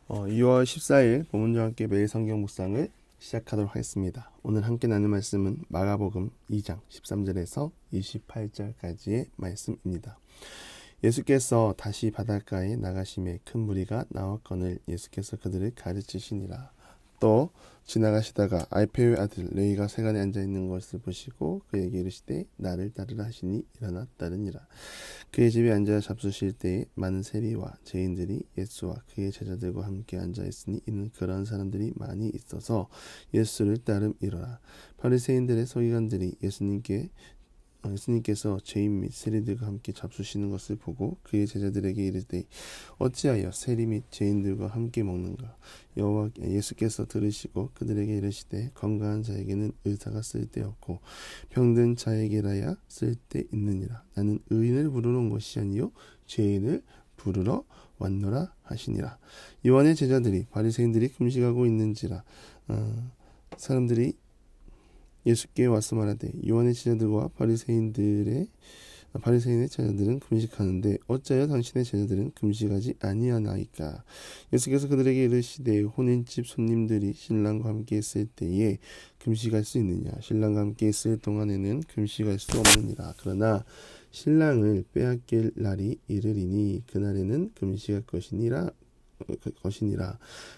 2월 14일 본문과 함께 매일 성경 묵상을 시작하도록 하겠습니다. 오늘 함께 나눌 말씀은 마가복음 2장 13절에서 28절까지의 말씀입니다. 예수께서 다시 바닷가에 나가심에 큰 무리가 나왔거늘 예수께서 그들을 가르치시니라. 또 지나가시다가 알페오의 아들 레위가 세간에 앉아있는 것을 보시고 그에게 이르시되 나를 따르라 하시니 일어나 따르니라. 그의 집에 앉아 잡수실 때에 많은 세리와 죄인들이 예수와 그의 제자들과 함께 앉아있으니 이는 그러한 사람들이 많이 있어서 예수를 따름이로라. 바리새인들의 서기관들이 예수님께서 죄인 및 세리들과 함께 잡수시는 것을 보고 그의 제자들에게 이르되 어찌하여 세리 및 죄인들과 함께 먹는가? 예수께서 들으시고 그들에게 이르시되 건강한 자에게는 의사가 쓸데없고 병든 자에게라야 쓸데있느니라. 나는 의인을 부르러 온 것이 아니요 죄인을 부르러 왔노라 하시니라. 요한의 제자들이 바리새인들이 금식하고 있는지라 사람들이 예수께 와서 말하되 요한의 제자들과 바리새인의 제자들은 금식하는데 어찌하여 당신의 제자들은 금식하지 아니하나이까? 예수께서 그들에게 이르시되 혼인집 손님들이 신랑과 함께 있을 때에 금식할 수 있느냐? 신랑과 함께 있을 동안에는 금식할 수 없느니라. 그러나 신랑을 빼앗길 날이 이르리니 그날에는 금식할 것이니라.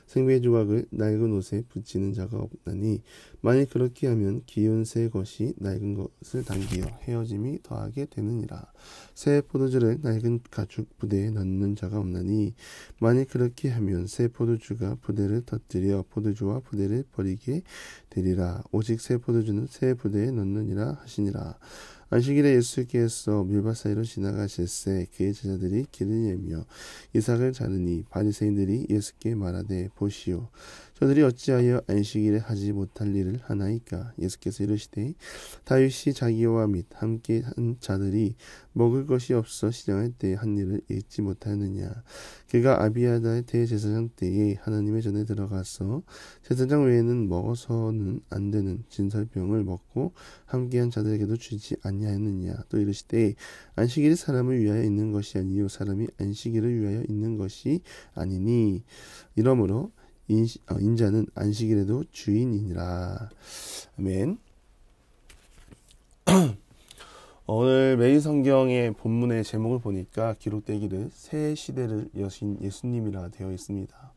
생명의 조각을 낡은 옷에 붙이는 자가 없나니 만일 그렇게 하면 기운 새 것이 낡은 것을 당기어 헤어짐이 더하게 되느니라. 새 포도주를 낡은 가죽 부대에 넣는 자가 없나니 만일 그렇게 하면 새 포도주가 부대를 터뜨려 포도주와 부대를 버리게 되리라. 오직 새 포도주는 새 부대에 넣느니라 하시니라. 안식일에 예수께서 밀밭 사이로 지나가실새 그의 제자들이 길을 예며 이삭을 자르니 바리새인들이 예수께 말하되 보시오 저들이 어찌하여 안식일에 하지 못할 일을 하나이까? 예수께서 이르시되 다윗이 자기와 및 함께 한 자들이 먹을 것이 없어 시장할 때에 한 일을 잊지 못하느냐? 그가 아비아다의 대제사장 때에 하나님의 전에 들어가서 제사장 외에는 먹어서는 안 되는 진설병을 먹고 함께한 자들에게도 주지 아니하였느냐? 또 이르시되 안식일이 사람을 위하여 있는 것이 아니요 사람이 안식일을 위하여 있는 것이 아니니 이러므로 인자는 안식일에도 주인이니라. 아멘. 오늘 매일 성경의 본문의 제목을 보니까 기록되기를 새 시대를 여신 예수님이라 되어 있습니다.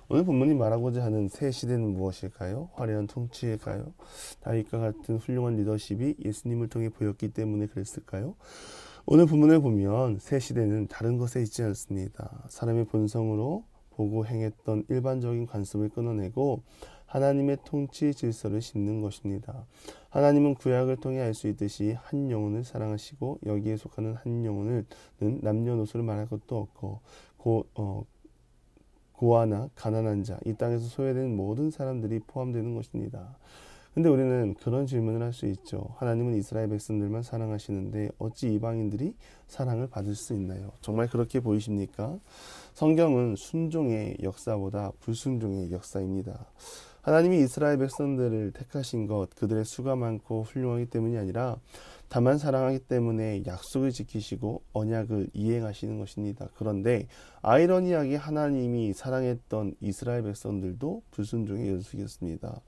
오늘 본문이 말하고자 하는 새 시대는 무엇일까요? 화려한 통치일까요? 다윗과 같은 훌륭한 리더십이 예수님을 통해 보였기 때문에 그랬을까요? 오늘 본문을 보면 새 시대는 다른 것에 있지 않습니다. 사람의 본성으로 보고 행했던 일반적인 관습을 끊어내고 하나님의 통치 질서를 심는 것입니다. 하나님은 구약을 통해 알 수 있듯이 한 영혼을 사랑하시고 여기에 속하는 한 영혼은 남녀노소를 말할 것도 없고 고아나 가난한 자, 이 땅에서 소외된 모든 사람들이 포함되는 것입니다. 근데 우리는 그런 질문을 할 수 있죠. 하나님은 이스라엘 백성들만 사랑하시는데 어찌 이방인들이 사랑을 받을 수 있나요? 정말 그렇게 보이십니까? 성경은 순종의 역사보다 불순종의 역사입니다. 하나님이 이스라엘 백성들을 택하신 것, 그들의 수가 많고 훌륭하기 때문이 아니라 다만 사랑하기 때문에 약속을 지키시고 언약을 이행하시는 것입니다. 그런데 아이러니하게 하나님이 사랑했던 이스라엘 백성들도 불순종의 연속이었습니다.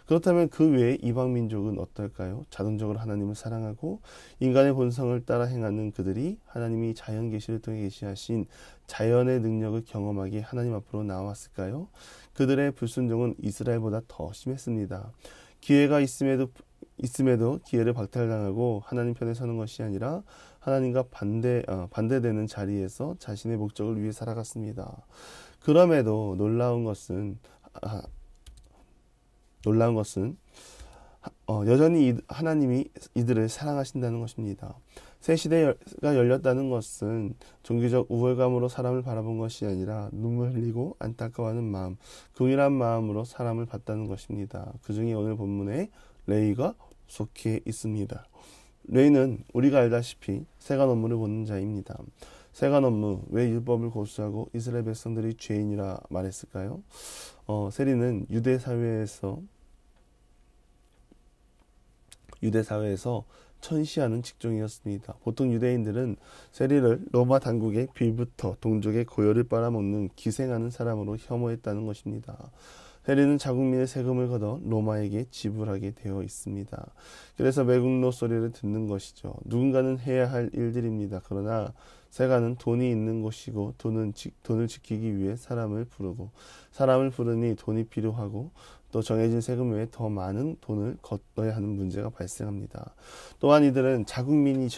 그렇다면 그 외에 이방 민족은 어떨까요? 자동적으로 하나님을 사랑하고 인간의 본성을 따라 행하는 그들이 하나님이 자연 계시를 통해 계시하신 자연의 능력을 경험하게 하나님 앞으로 나왔을까요? 그들의 불순종은 이스라엘보다 더 심했습니다. 기회가 있음에도 기회를 박탈당하고 하나님 편에 서는 것이 아니라 하나님과 반대되는 자리에서 자신의 목적을 위해 살아갔습니다. 그럼에도 놀라운 것은 여전히 하나님이 이들을 사랑하신다는 것입니다. 새 시대가 열렸다는 것은 종교적 우월감으로 사람을 바라본 것이 아니라 눈물 흘리고 안타까워하는 마음, 긍휼한 마음으로 사람을 봤다는 것입니다. 그 중에 오늘 본문에 레위가 속해 있습니다. 레위는 우리가 알다시피 세간 업무를 보는 자입니다. 세간 업무, 왜 율법을 고수하고 이스라엘 백성들이 죄인이라 말했을까요? 세리는 유대 사회에서 천시하는 직종이었습니다. 보통 유대인들은 세리를 로마 당국의 빌부터 동족의 고열을 빨아먹는 기생하는 사람으로 혐오했다는 것입니다. 세리는 자국민의 세금을 걷어 로마에게 지불하게 되어 있습니다. 그래서 매국노 소리를 듣는 것이죠. 누군가는 해야 할 일들입니다. 그러나 세가는 돈이 있는 곳이고 돈을 지키기 위해 사람을 부르니 돈이 필요하고 또 정해진 세금 외에 더 많은 돈을 걷어야 하는 문제가 발생합니다. 또한 이들은 자국민이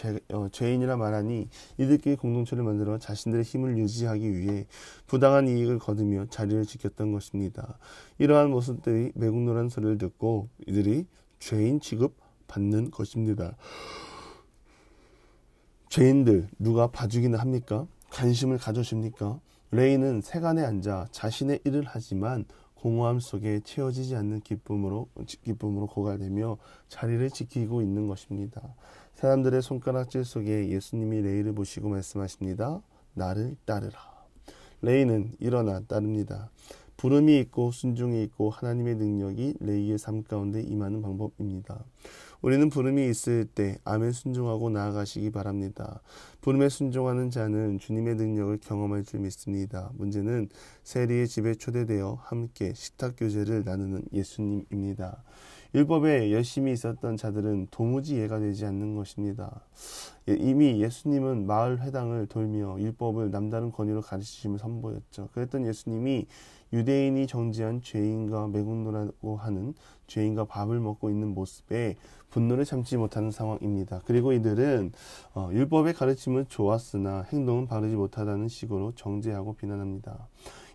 죄인이라 말하니 이들끼리 공동체를 만들어 자신들의 힘을 유지하기 위해 부당한 이익을 거두며 자리를 지켰던 것입니다. 이러한 모습들이 매국노라는 소리를 듣고 이들이 죄인 취급받는 것입니다. 죄인들 누가 봐주기는 합니까? 관심을 가져줍니까? 레이는 세간에 앉아 자신의 일을 하지만 공허함 속에 채워지지 않는 기쁨으로 고갈되며 자리를 지키고 있는 것입니다. 사람들의 손가락질 속에 예수님이 레이를 보시고 말씀하십니다. 나를 따르라. 레이는 일어나 따릅니다. 부름이 있고 순종이 있고 하나님의 능력이 레이의 삶 가운데 임하는 방법입니다. 우리는 부름이 있을 때 아멘 순종하고 나아가시기 바랍니다. 부름에 순종하는 자는 주님의 능력을 경험할 줄 믿습니다. 문제는 세리의 집에 초대되어 함께 식탁교제를 나누는 예수님입니다. 율법에 열심히 있었던 자들은 도무지 이해가 되지 않는 것입니다. 이미 예수님은 마을 회당을 돌며 율법을 남다른 권위로 가르치심을 선보였죠. 그랬던 예수님이 유대인이 정죄한 죄인과 매국노라고 하는 죄인과 밥을 먹고 있는 모습에 분노를 참지 못하는 상황입니다. 그리고 이들은 율법의 가르침은 좋았으나 행동은 바르지 못하다는 식으로 정죄하고 비난합니다.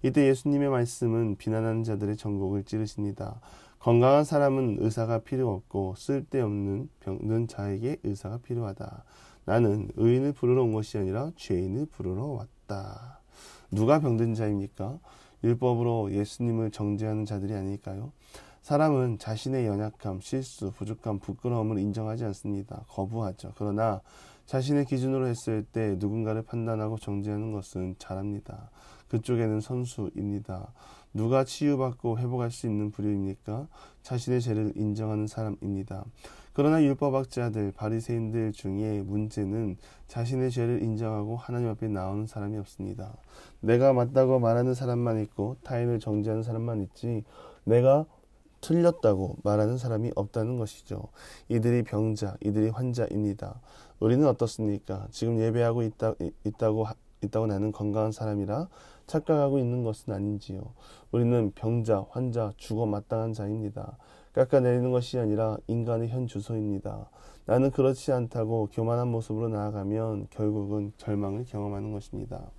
이때 예수님의 말씀은 비난하는 자들의 전곡을 찌르십니다. 건강한 사람은 의사가 필요 없고 쓸데없는 병든 자에게 의사가 필요하다. 나는 의인을 부르러 온 것이 아니라 죄인을 부르러 왔다. 누가 병든 자입니까? 율법으로 예수님을 정죄하는 자들이 아닐까요? 사람은 자신의 연약함, 실수, 부족함, 부끄러움을 인정하지 않습니다. 거부하죠. 그러나 자신의 기준으로 했을 때 누군가를 판단하고 정죄하는 것은 잘합니다. 그쪽에는 선수입니다. 누가 치유받고 회복할 수 있는 부류입니까? 자신의 죄를 인정하는 사람입니다. 그러나 율법학자들, 바리새인들 중에 문제는 자신의 죄를 인정하고 하나님 앞에 나오는 사람이 없습니다. 내가 맞다고 말하는 사람만 있고 타인을 정죄하는 사람만 있지 내가 틀렸다고 말하는 사람이 없다는 것이죠. 이들이 병자, 이들이 환자입니다. 우리는 어떻습니까? 지금 예배하고 있다고 나는 건강한 사람이라 착각하고 있는 것은 아닌지요. 우리는 병자, 환자, 죽어 마땅한 자입니다. 깎아내리는 것이 아니라 인간의 현 주소입니다. 나는 그렇지 않다고 교만한 모습으로 나아가면 결국은 절망을 경험하는 것입니다.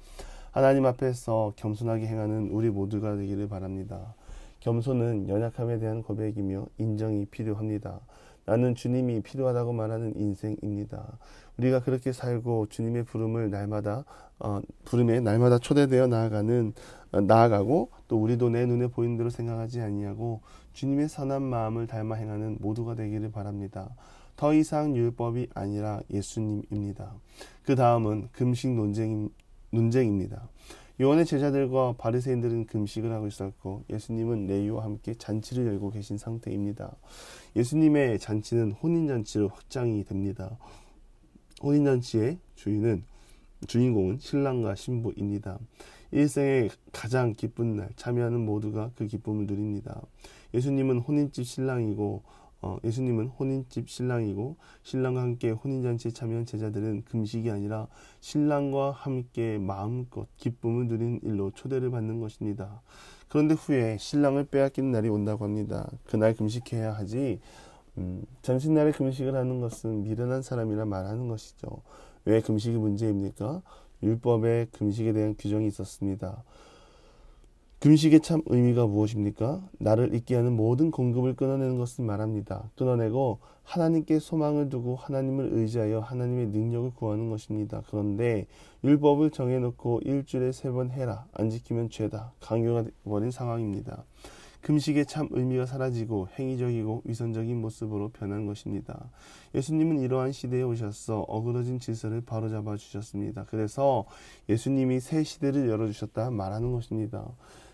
하나님 앞에서 겸손하게 행하는 우리 모두가 되기를 바랍니다. 겸손은 연약함에 대한 고백이며 인정이 필요합니다. 나는 주님이 필요하다고 말하는 인생입니다. 우리가 그렇게 살고 주님의 부름에 날마다 초대되어 나아가고 또 우리도 내 눈에 보이는 대로 생각하지 아니하고 주님의 선한 마음을 닮아 행하는 모두가 되기를 바랍니다. 더 이상 율법이 아니라 예수님입니다. 그 다음은 금식 논쟁입니다. 요한의 제자들과 바리새인들은 금식을 하고 있었고 예수님은 레위와 함께 잔치를 열고 계신 상태입니다. 예수님의 잔치는 혼인잔치로 확장이 됩니다. 혼인잔치의 주인공은 신랑과 신부입니다. 일생의 가장 기쁜 날 참여하는 모두가 그 기쁨을 누립니다. 예수님은 혼인집 신랑이고 신랑과 함께 혼인잔치에 참여한 제자들은 금식이 아니라 신랑과 함께 마음껏 기쁨을 누리는 일로 초대를 받는 것입니다. 그런데 후에 신랑을 빼앗기는 날이 온다고 합니다. 그날 금식해야 하지 전신날에 금식을 하는 것은 미련한 사람이라 말하는 것이죠. 왜 금식이 문제입니까? 율법에 금식에 대한 규정이 있었습니다. 금식의 참 의미가 무엇입니까? 나를 잊게 하는 모든 공급을 끊어내는 것을 말합니다. 끊어내고 하나님께 소망을 두고 하나님을 의지하여 하나님의 능력을 구하는 것입니다. 그런데 율법을 정해놓고 일주일에 3번 해라. 안 지키면 죄다. 강요가 버린 상황입니다. 금식의 참 의미가 사라지고 행위적이고 위선적인 모습으로 변한 것입니다. 예수님은 이러한 시대에 오셔서 어그러진 질서를 바로잡아 주셨습니다. 그래서 예수님이 새 시대를 열어주셨다 말하는 것입니다.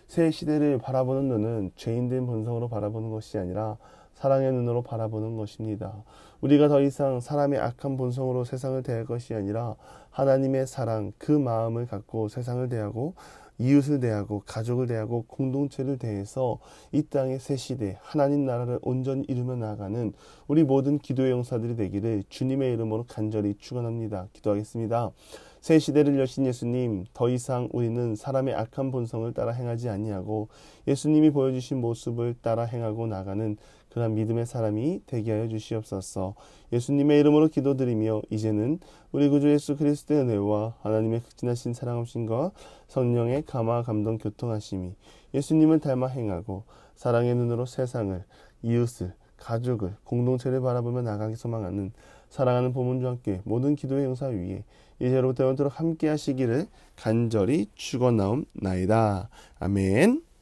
새 시대를 바라보는 눈은 죄인된 본성으로 바라보는 것이 아니라 사랑의 눈으로 바라보는 것입니다. 우리가 더 이상 사람의 악한 본성으로 세상을 대할 것이 아니라 하나님의 사랑, 그 마음을 갖고 세상을 대하고 이웃을 대하고 가족을 대하고 공동체를 대해서 이 땅의 새 시대 하나님 나라를 온전히 이루며 나아가는 우리 모든 기도의 용사들이 되기를 주님의 이름으로 간절히 축원합니다. 기도하겠습니다. 새 시대를 여신 예수님, 더 이상 우리는 사람의 악한 본성을 따라 행하지 아니하고 예수님이 보여주신 모습을 따라 행하고 나가는 그런 믿음의 사람이 되게 하여 주시옵소서. 예수님의 이름으로 기도드리며 이제는 우리 구주 예수 그리스도의 은혜와 하나님의 극진하신 사랑하심과 성령의 감화 감동 교통하심이 예수님을 닮아 행하고 사랑의 눈으로 세상을, 이웃을, 가족을, 공동체를 바라보며 나가기 소망하는 사랑하는 보문주와 함께 모든 기도의 용사 위에 이제로부터 영원토록 함께 하시기를 간절히 축원하옵나이다. 아멘.